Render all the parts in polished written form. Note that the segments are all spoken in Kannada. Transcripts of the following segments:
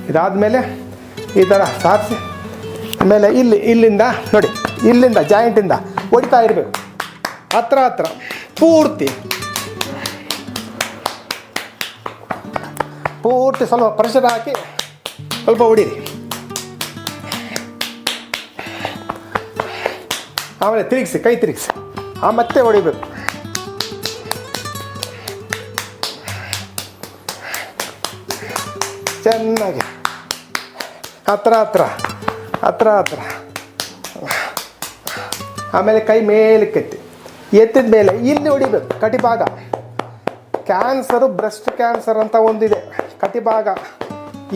ಇದಾದಮೇಲೆ ಈ ಥರ ಸಾರಿಸಿ ಆಮೇಲೆ ಇಲ್ಲಿಂದ ನೋಡಿ, ಇಲ್ಲಿಂದ ಜಾಯಿಂಟಿಂದ ಹೊಡಿತಾ ಇರಬೇಕು, ಹತ್ರ ಪೂರ್ತಿ ಸ್ವಲ್ಪ ಪ್ರೆಷರ್ ಹಾಕಿ ಸ್ವಲ್ಪ ಹೊಡೀರಿ. ಆಮೇಲೆ ತಿರುಗಿಸಿ, ಕೈ ತಿರುಗಿಸಿ, ಮತ್ತೆ ಹೊಡಿಬೇಕು. ಚೆನ್ನಾಗಿ ಹತ್ರ ಆಮೇಲೆ ಕೈ ಮೇಲಕ್ಕೆ ಎತ್ತಿದ ಮೇಲೆ ಇಲ್ಲಿ ಹೊಡಿಬೇಕು. ಕಟಿಭಾಗ ಕ್ಯಾನ್ಸರು, ಬ್ರೆಸ್ಟ್ ಕ್ಯಾನ್ಸರ್ ಅಂತ ಒಂದಿದೆ ಕಟಿಭಾಗ,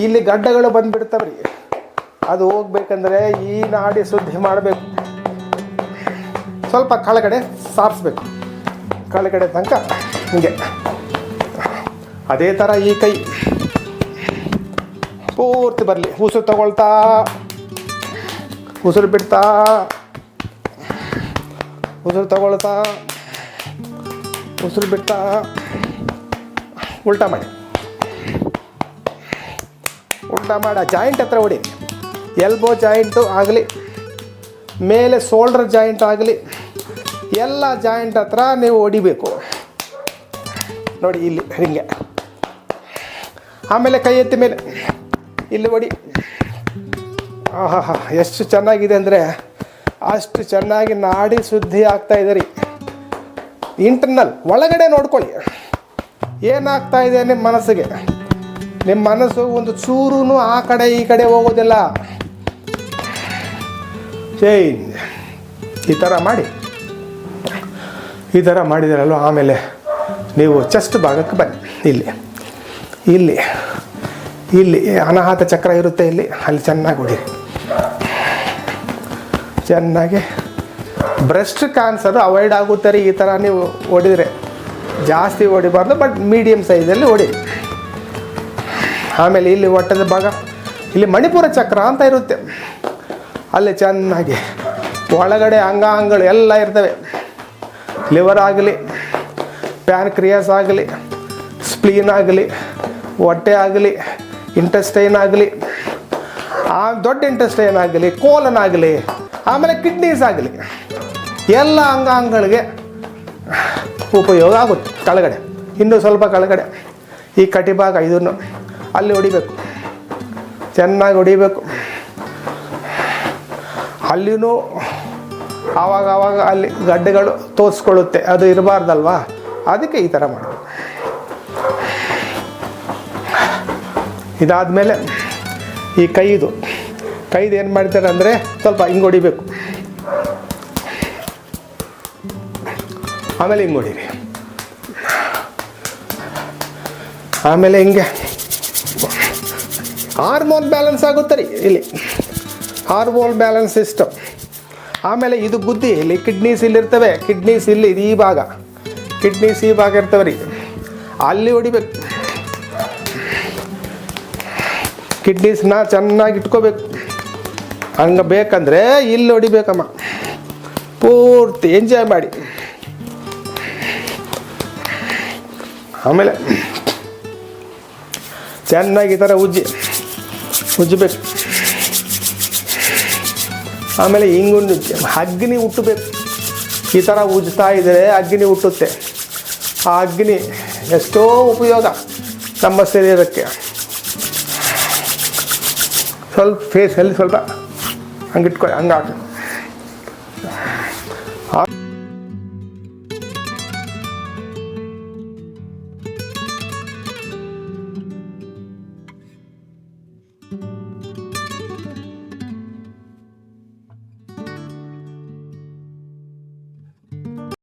ಇಲ್ಲಿ ಗಡ್ಡಗಳು ಬಂದುಬಿಡ್ತವೆ ರೀ. ಅದು ಹೋಗ್ಬೇಕಂದ್ರೆ ಈ ನಾಡಿ ಶುದ್ಧಿ ಮಾಡಬೇಕು. ಸ್ವಲ್ಪ ಕೆಳಗಡೆ ಸಾರಿಸ್ಬೇಕು, ಕೆಳಗಡೆ ತನಕ ಹಿಂಗೆ. ಅದೇ ಥರ ಈ ಕೈ ಪೂರ್ತಿ ಬರಲಿ. ಉಸಿರು ತಗೊಳ್ತಾ, ಉಸಿರು ಬಿಡ್ತಾ, ಉಸಿರು ತಗೊಳ್ತಾ, ಉಸಿರು ಬಿಡ್ತಾ, ಉಲ್ಟಾ ಮಾಡಿ ಜಾಯಿಂಟ್ ಹತ್ರ ಹೊಡಿ. ಎಲ್ಬೋ ಜಾಯಿಂಟು ಆಗಲಿ, ಮೇಲೆ ಶೋಲ್ಡರ್ ಜಾಯಿಂಟ್ ಆಗಲಿ, ಎಲ್ಲ ಜಾಯಿಂಟ್ ಹತ್ರ ನೀವು ಹೊಡಿಬೇಕು ನೋಡಿ, ಇಲ್ಲಿ ಹಿಂಗೆ. ಆಮೇಲೆ ಕೈ ಎತ್ತಿ ಮೇಲೆ ಇಲ್ಲಿ ಹೊಡಿ. ಆಹಾ, ಎಷ್ಟು ಚೆನ್ನಾಗಿದೆ ಅಂದರೆ ಅಷ್ಟು ಚೆನ್ನಾಗಿ ನಾಡಿ ಶುದ್ಧಿ ಆಗ್ತಾಯಿದೆ ರೀ. ಇಂಟರ್ನಲ್ ಒಳಗಡೆ ನೋಡ್ಕೊಳ್ಳಿ ಏನಾಗ್ತಾ ಇದೆ ನಿಮ್ಮ ಮನಸ್ಸಿಗೆ. ನಿಮ್ಮ ಮನಸ್ಸು ಒಂದು ಚೂರು ಆ ಕಡೆ ಈ ಕಡೆ ಹೋಗೋದಿಲ್ಲ. ಚೇಂಜ್ ಈ ಥರ ಮಾಡಿ, ಈ ಥರ ಮಾಡಿದಿರಲ್ವ. ಆಮೇಲೆ ನೀವು ಚೆಸ್ಟ್ ಭಾಗಕ್ಕೆ ಬನ್ನಿ. ಇಲ್ಲಿ ಅನಾಹತ ಚಕ್ರ ಇರುತ್ತೆ, ಅಲ್ಲಿ ಚೆನ್ನಾಗಿ ಹೊಡೀರಿ. ಚೆನ್ನಾಗಿ ಬ್ರೆಸ್ಟ್ ಕ್ಯಾನ್ಸರ್ ಅವಾಯ್ಡ್ ಆಗುತ್ತೆ ರೀ. ಈ ಥರ ನೀವು ಹೊಡಿದ್ರೆ, ಜಾಸ್ತಿ ಹೊಡಿಬಾರ್ದು, ಬಟ್ ಮೀಡಿಯಮ್ ಸೈಜಲ್ಲಿ ಹೊಡೀರಿ. ಆಮೇಲೆ ಇಲ್ಲಿ ಹೊಟ್ಟೆದ ಭಾಗ, ಇಲ್ಲಿ ಮಣಿಪುರ ಚಕ್ರ ಅಂತ ಇರುತ್ತೆ, ಅಲ್ಲಿ ಚೆನ್ನಾಗಿ ಒಳಗಡೆ ಅಂಗಾಂಗಗಳು ಎಲ್ಲ ಇರ್ತವೆ. ಲಿವರ್ ಆಗಲಿ, ಪ್ಯಾನ್ಕ್ರಿಯಾಸ್ ಆಗಲಿ, ಸ್ಪ್ಲೀನ್ ಆಗಲಿ, ಹೊಟ್ಟೆ ಆಗಲಿ, ಇಂಟೆಸ್ಟೈನ್ ಆಗಲಿ, ದೊಡ್ಡ ಇಂಟೆಸ್ಟೈನ್ ಆಗಲಿ, ಕೋಲನ್ ಆಗಲಿ, ಆಮೇಲೆ ಕಿಡ್ನೀಸ್ ಆಗಲಿ, ಎಲ್ಲ ಅಂಗಾಂಗಗಳಿಗೆ ಉಪಯೋಗ ಆಗುತ್ತೆ. ಕೆಳಗಡೆ ಇನ್ನೂ ಸ್ವಲ್ಪ ಕೆಳಗಡೆ ಈ ಕಟಿಭಾಗ ಇದನ್ನು ಅಲ್ಲಿ ಹೊಡಿಬೇಕು, ಚೆನ್ನಾಗಿ ಹೊಡಿಬೇಕು. ಅಲ್ಲಿನೂ ಆವಾಗ ಅಲ್ಲಿ ಗಡ್ಡೆಗಳು ತೋರಿಸ್ಕೊಳ್ಳುತ್ತೆ, ಅದು ಇರಬಾರ್ದಲ್ವಾ, ಅದಕ್ಕೆ ಈ ಥರ ಮಾಡಬೇಕು. ಇದಾದಮೇಲೆ ಈ ಕೈದು ಏನು ಮಾಡ್ತಾರೆ ಅಂದರೆ ಸ್ವಲ್ಪ ಹಿಂಗೆ ಹೊಡಿಬೇಕು, ಆಮೇಲೆ ಹಿಂಗೆ ಹೊಡೀರಿ, ಆಮೇಲೆ ಹಿಂಗೆ ಹಾರ್ಮೋನ್ ಬ್ಯಾಲೆನ್ಸ್ ಆಗುತ್ತೆ ರೀ. ಇಲ್ಲಿ ಹಾರ್ಮೋನ್ ಬ್ಯಾಲೆನ್ಸ್ ಸಿಸ್ಟಮ್. ಆಮೇಲೆ ಇದು ಬುದ್ಧಿ, ಇಲ್ಲಿ ಕಿಡ್ನೀಸ್ ಇಲ್ಲಿರ್ತವೆ, ಕಿಡ್ನೀಸ್ ಇಲ್ಲಿ ಈ ಭಾಗ, ಕಿಡ್ನೀಸ್ ಈ ಭಾಗ ಇರ್ತವೆ ರೀ, ಅಲ್ಲಿ ಹೊಡಿಬೇಕು. ಕಿಡ್ನೀಸ್ನ ಚೆನ್ನಾಗಿ ಇಟ್ಕೋಬೇಕು. ಹಂಗೆ ಬೇಕಂದರೆ ಇಲ್ಲಿ ಹೊಡಿಬೇಕಮ್ಮ, ಪೂರ್ತಿ ಎಂಜಾಯ್ ಮಾಡಿ. ಆಮೇಲೆ ಚೆನ್ನಾಗಿ ಈ ಥರ ಉಜ್ಜಬೇಕು. ಆಮೇಲೆ ಹಿಂಗೊಂದು ಅಗ್ನಿ ಹುಟ್ಟಬೇಕು. ಈ ಥರ ಉಜ್ತಾ ಇದ್ದರೆ ಅಗ್ನಿ ಹುಟ್ಟುತ್ತೆ. ಆ ಅಗ್ನಿ ಎಷ್ಟೋ ಉಪಯೋಗ ನಮ್ಮ ಶರೀರಕ್ಕೆ. ಸ್ವಲ್ಪ ಫೇಸಲ್ಲಿ ಸ್ವಲ್ಪ ಹಂಗಿಟ್ಕೊಳ್ಳಿ, ಹಂಗೆ ಹಾಕಿ.